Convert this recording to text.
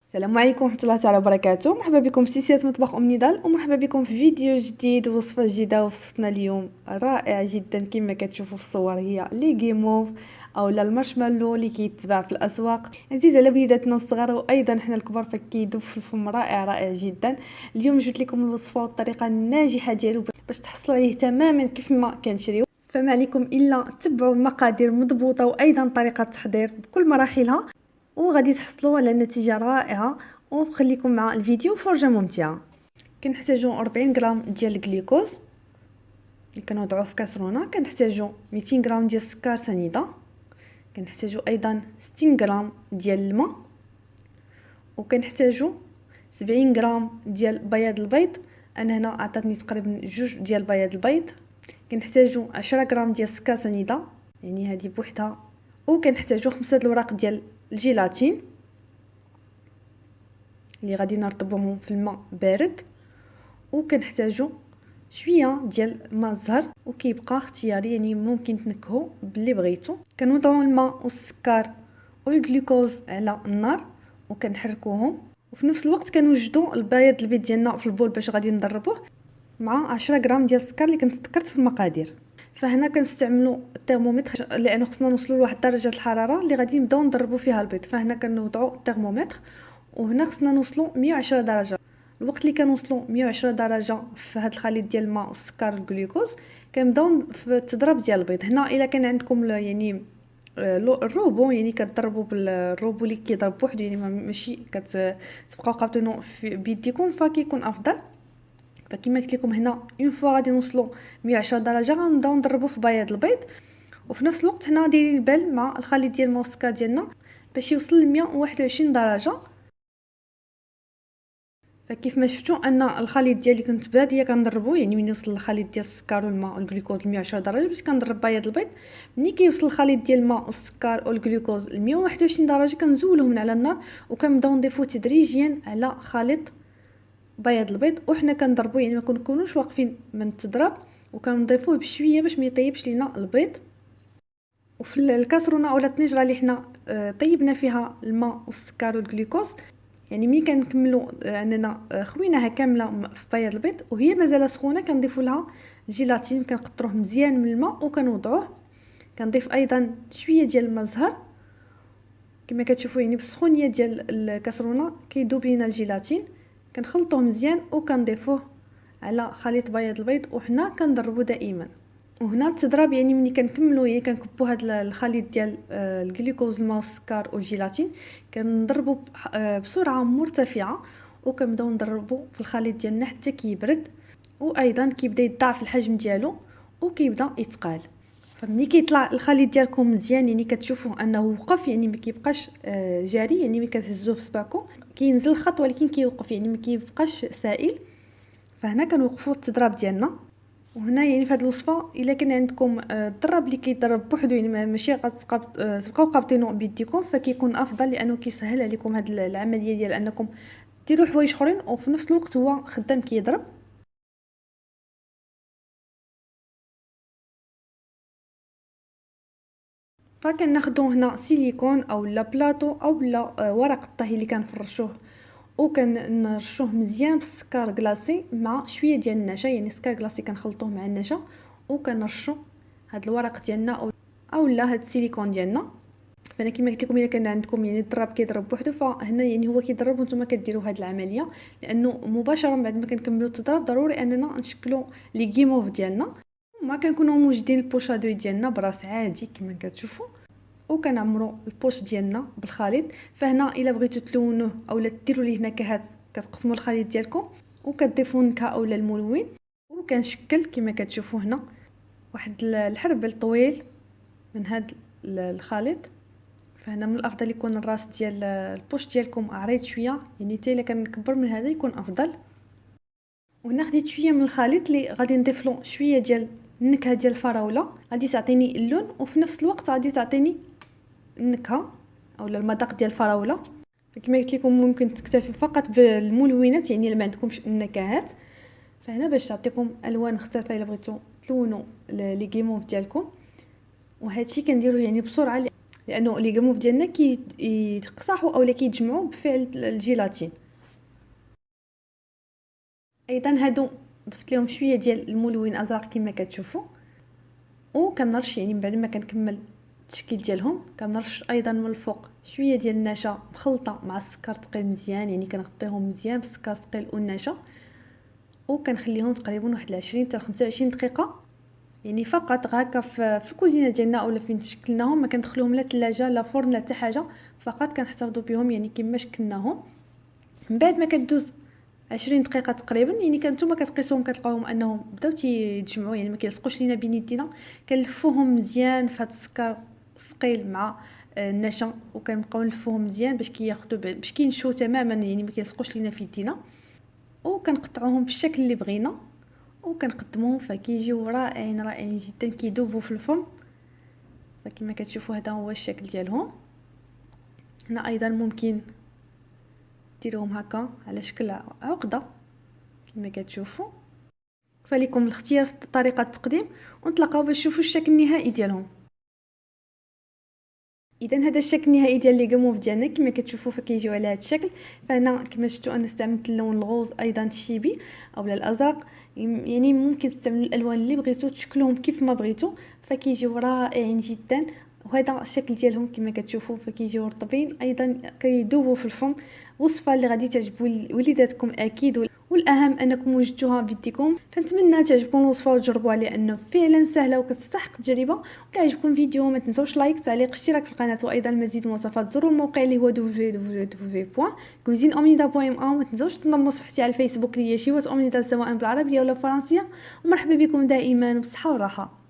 السلام عليكم ورحمه الله تعالى وبركاته. مرحبا بكم في سلسله مطبخ ام نضال، ومرحبا بكم في فيديو جديد ووصفه جديده. وصفتنا اليوم رائع جدا كما كتشوفوا في الصور، هي لي غيموف اولا المارشميلو اللي كيتباع في الاسواق. عزيز على وليداتنا الصغار وايضا حنا الكبار، فكيذوب في الفم. رائع جدا. اليوم جبت لكم الوصفه والطريقه الناجحه ديالو باش تحصلوا عليه تماما كيف ما كنشريو. فما عليكم الا تتبعوا المقادير مضبوطه وايضا طريقه التحضير بكل مراحلها، وغادي تحصلوا على نتيجه رائعه. وخليكم مع الفيديو، فرجه ممتعه. كنحتاجو 40 غرام ديال الجلوكوز اللي كنوضعوه في كاسرونه، كنحتاجو 200 غرام ديال السكر سنيده، كنحتاجو ايضا 60 غرام ديال الماء، وكنحتاجو 70 غرام ديال بياض البيض. انا هنا عطاتني تقريبا 2 ديال بياض البيض. كنحتاجو 10 غرام ديال السكر سنيده، يعني هذه بوحدها. وكنحتاجو 5 الوراق ديال الجيلاتين اللي غادي نرطبوهم في الماء بارد. وكنحتاجو شويه ديال ماء الزهر، وكيبقى اختياري، يعني ممكن تنكهو باللي بغيتو. كنوضعوا الماء والسكر والجلوكوز على النار وكنحركوهم، وفي نفس الوقت كنوجدوا البياض البيض ديالنا في البول باش غادي نضربوه مع 10 غرام ديال السكر اللي كنت ذكرت في المقادير. فهنا كنستعملوا الترمومتر لانه خصنا نوصلوا لواحد درجه الحراره اللي غادي نبداو نضربوا فيها البيض. فهنا كنوضعوا الترمومتر، وهنا خصنا نوصلوا 110 درجه. الوقت اللي كنوصلوا 110 درجه في هذا الخليط ديال الماء والسكر والجلوكوز كنبداو في التضرب ديال البيض. هنا الا كان عندكم يعني الروبو، يعني كتضربوا بالروبو اللي كيضرب بوحدو، يعني ماشي كتبقاو قابطينو بيديكم، فكيكون افضل. فكما قلت لكم هنا اون فوا غادي نوصلوا 110 درجه غنبداو نضربوا في بياض البيض، وفي نفس الوقت هنا ديري البال مع الخليط ديال الماء والسكر ديالنا باش يوصل ل 121 درجه. فكيف ما شفتوا ان الخليط ديالي كنت باديه كنضربو، يعني من يوصل الخليط ديال السكر والماء والجلوكوز ل 110 درجه باش كنضرب بياض البيض. ملي كيوصل الخليط ديال الماء والسكر والجلوكوز ل 121 درجه كنزولوه من على النار، وكنبداو نضيفو تدريجيا على خليط بياض البيض، وحنا كنضربو، يعني ما كنكونوش واقفين من التضرب، وكنضيفوه بشويه باش ما يطيبش لينا البيض. وفي الكاسرونه اولا الطنجره اللي حنا طيبنا فيها الماء والسكر والجلوكوز، يعني ملي كنكملوا اننا خويناها كامله في بياض البيض وهي مازال سخونه، كنضيفوا لها الجيلاتين، كنقطروه مزيان من الماء وكنوضعوه. كنضيف ايضا شويه ديال الماء الزهر كما كتشوفوا، يعني بالسخونيه ديال الكاسرونه كيذوب لينا الجيلاتين. كنخلطوه مزيان وكنضيفوه على خليط بياض البيض، وحنا كنضربوا دائما. وهنا التضرب، يعني ملي كنكملوا يعني كنكبوا هذا الخليط ديال الجلوكوز الماء والسكر والجيلاتين، كنضربوا بسرعه مرتفعه، وكنبداو نضربوا في الخليط ديالنا حتى كيبرد، وايضا كيبدا يضاعف الحجم ديالو وكيبدا يتقال. فملي كيطلع الخليط ديالكم مزيان، يعني كتشوفوا انه وقف، يعني ما كيبقاش جاري، يعني ملي كتهزوه بصبعكم كينزل الخط ولكن كيوقف، يعني ما كيبقاش سائل. فهنا كنوقفوا التضرب ديالنا. وهنا يعني في هذه الوصفه الا كان عندكم الضرب اللي كيضرب بوحدو، يعني ماشي تبقاو قابطينو بيديكم، فكيكون افضل لانه كيسهل عليكم هذه العمليه ديال انكم ديروا حوايج اخرين وفي نفس الوقت هو خدام كيضرب. فكناخذوا هنا سيليكون او لا بلاطو او لا ورق الطهي اللي كنفرشوه، وكنرشوه مزيان بالسكر كلاصي مع شويه ديال النشا، يعني السكر كلاصي كنخلطوه مع النشا، وكنرشوا هاد الورق ديالنا او لا هاد السيليكون ديالنا. فانا كما قلت لكم الا كان عندكم يعني الضرب كيضرب بوحدو، فهنا يعني هو كيضرب وانتم كديروا هاد العمليه، لانه مباشره بعد ما كنكملوا التضرب ضروري اننا نشكلوا لي غيموف ديالنا. ما كنكونوا موجدين البوشادوي ديالنا براس عادي كما كتشوفوا، وكنعمروا البوش ديالنا بالخليط. فهنا الا بغيتوا تلونوه اولا ديروا ليه نكهات كتقسموا الخليط ديالكم وكتضيفوا نكهه اولا الملون. وكنشكل كما كتشوفوا هنا واحد الحربل طويل من هذا الخليط. فهنا من الافضل يكون الراس ديال البوش ديالكم عريض شويه، يعني حتى الا كان كبر من هذا يكون افضل. وهنا خديت شويه من الخليط اللي غادي نضيف له شويه ديال النكهه ديال الفراوله، غادي تعطيني اللون وفي نفس الوقت غادي تعطيني النكهه اولا المذاق ديال الفراوله. فكما قلت لكم ممكن تكتفي فقط بالملونات، يعني ما عندكمش النكهات. فهنا باش تعطيكم الوان مختلفه الا بغيتوا تلونوا لي غيموف ديالكم. وهذا الشيء كنديروه يعني بسرعه لانه لي غاموف ديالنا كيتقصحوا اولا كيتجمعوا بفعل الجيلاتين. ايضا هادو ضفت لهم شويه ديال الملون ازرق كما كتشوفوا، وكنرش يعني من بعد ما كنكمل التشكيل ديالهم كنرش ايضا من الفوق شويه ديال النشا مخلطه مع السكر ثقيل مزيان، يعني كنغطيهم مزيان بالسكر ثقيل والنشا، وكنخليهم تقريبا واحد 20 حتى 25 دقيقه، يعني فقط هكا في الكوزينه ديالنا اولا فين شكلناهم، ما كندخلوهم لا ثلاجه لا فرن لا حتى حاجه، فقط كنحتفظوا بهم يعني كما شكلناهم. من بعد ما كدوز 20 دقيقه تقريبا، يعني كنتوما كتقيسوهم كتلقاوهم انهم بداو تيتجمعوا يعني ما كيلصقوش لينا بين يدينا، كنلفوهم مزيان في هذا السكر ثقيل مع النشا، وكنبقاو نلفوهم مزيان باش باش كينشفوا تماما يعني ما كيلصقوش لينا في يدينا، وكنقطعوهم بالشكل اللي بغينا وكنقدموهم فكيجيو رائعين رائعين جدا، كيذوبوا في الفرن. فكما كتشوفوا هذا هو الشكل ديالهم. هنا ايضا ممكن ديروهم هكا على شكل عقده كما كتشوفوا. فليكم الاختيار في طريقه التقديم، ونتلاقاو باش نشوفوا الشكل النهائي ديالهم. اذا هذا الشكل النهائي ديال لي غاموف ديالنا كما كتشوفوا فكيجيو على هذا الشكل. فهنا كما شفتوا انا استعملت اللون الغوز ايضا الشيبي اولا الازرق، يعني ممكن تستعملوا الالوان اللي بغيتو تشكلوهم كيف ما بغيتو، فكيجيو رائعين جدا. وهذا الشكل ديالهم كما كتشوفوا فكيجيو رطبين ايضا كيذوبوا في الفم. وصفه اللي غادي تعجب وليداتكم اكيد، والاهم انكم وجدتوها بيديكم. فنتمنى تعجبكم الوصفه وتجربوها لانه فعلا سهله وكتستحق التجربه. ولا عجبكم الفيديو ما تنسوش لايك تعليق اشتراك في القناه، وايضا المزيد من الوصفات زوروا الموقع اللي هو www.cuisineomnida.ma. وما تنسوش تنضموا صفحتي على الفيسبوك اللي هي شيوات اومنيدا سواء بالعربيه ولا بالفرنسيه. ومرحبا بكم دائما وبصحه وراحه.